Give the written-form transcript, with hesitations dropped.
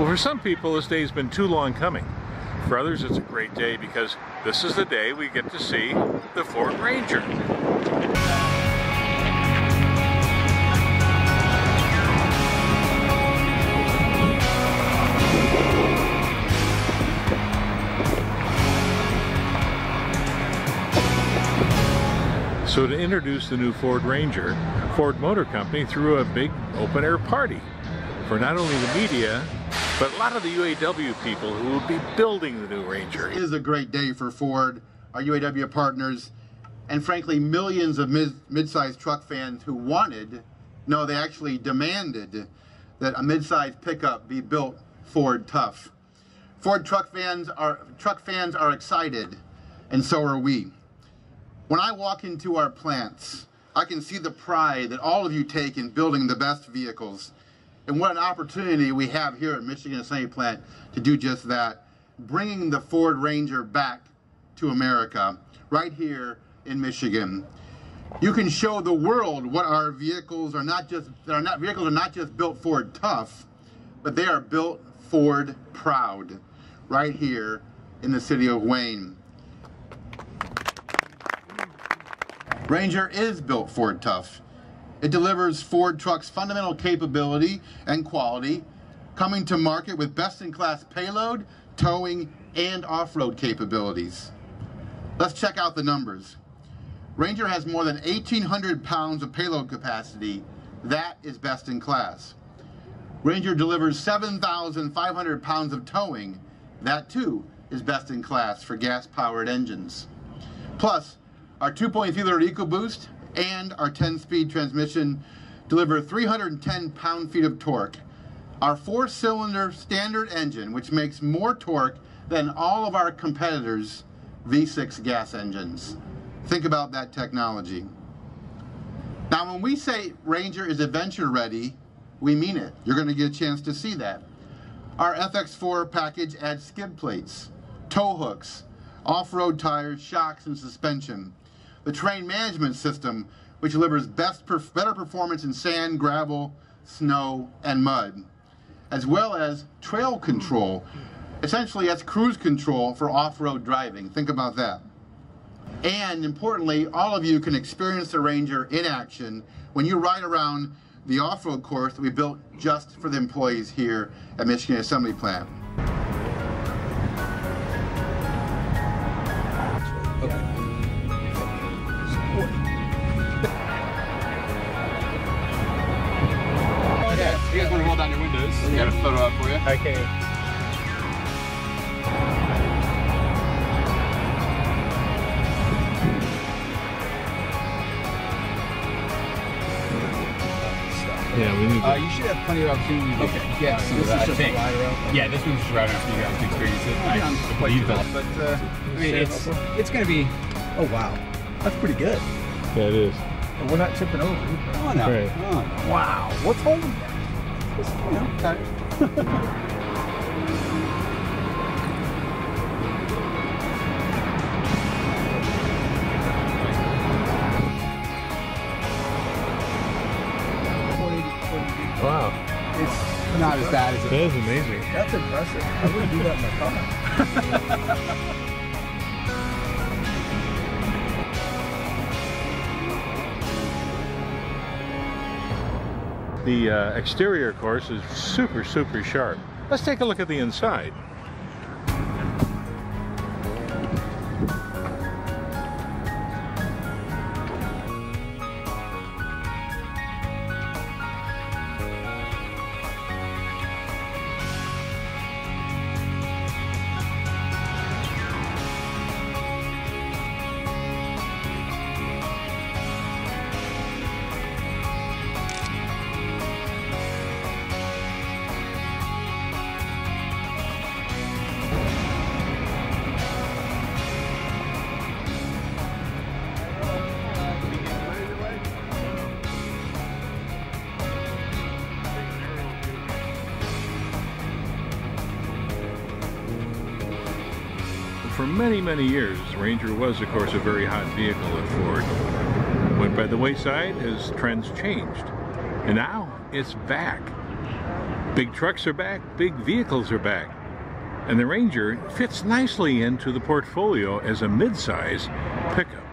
Well, for some people, this day's been too long coming. For others, it's a great day because this is the day we get to see the Ford Ranger. So to introduce the new Ford Ranger, Ford Motor Company threw a big open-air party for not only the media, but a lot of the UAW people who will be building the new Ranger. It is a great day for Ford, our UAW partners, and frankly millions of mid-sized truck fans who they actually demanded that a mid-sized pickup be built Ford tough. Ford truck fans are excited, and so are we. When I walk into our plants, I can see the pride that all of you take in building the best vehicles. And what an opportunity we have here at Michigan Assembly Plant to do just that, bringing the Ford Ranger back to America, right here in Michigan. You can show the world what our vehicles are not just built Ford tough, but they are built Ford proud, right here in the city of Wayne. Ranger is built Ford tough. It delivers Ford trucks' fundamental capability and quality, coming to market with best-in-class payload, towing, and off-road capabilities. Let's check out the numbers. Ranger has more than 1,800 pounds of payload capacity. That is best in class. Ranger delivers 7,500 pounds of towing. That too is best in class for gas-powered engines. Plus, our 2.3-liter EcoBoost and our 10-speed transmission deliver 310 pound-feet of torque. Our 4-cylinder standard engine, which makes more torque than all of our competitors' V6 gas engines. Think about that technology. Now, when we say Ranger is adventure ready, we mean it. You're going to get a chance to see that. Our FX4 package adds skid plates, tow hooks, off-road tires, shocks, and suspension. The terrain management system, which delivers better performance in sand, gravel, snow, and mud, as well as trail control. Essentially, that's cruise control for off-road driving. Think about that. And importantly, all of you can experience the Ranger in action when you ride around the off-road course that we built just for the employees here at Michigan Assembly Plant. You guys want to roll down your windows? I got a photo up for you. Okay. Yeah, we need to... you should have plenty of opportunity to get some of that, I think. Yeah, this one's just right enough for you guys to experience it. I believe that. But, I mean, it's going to be... Oh, wow. That's pretty good. Yeah, it is. And we're not tipping over. Oh, no. Right. Oh. Wow. What's holding that? Just, you know, tight. Wow. It's not as bad as it That is amazing. That's impressive. I wouldn't do that in my car. The exterior, of course, is super sharp. Let's take a look at the inside. For many years, Ranger was, of course, a very hot vehicle at Ford. Went by the wayside as trends changed. And now it's back. Big trucks are back, big vehicles are back, and the Ranger fits nicely into the portfolio as a mid-size pickup.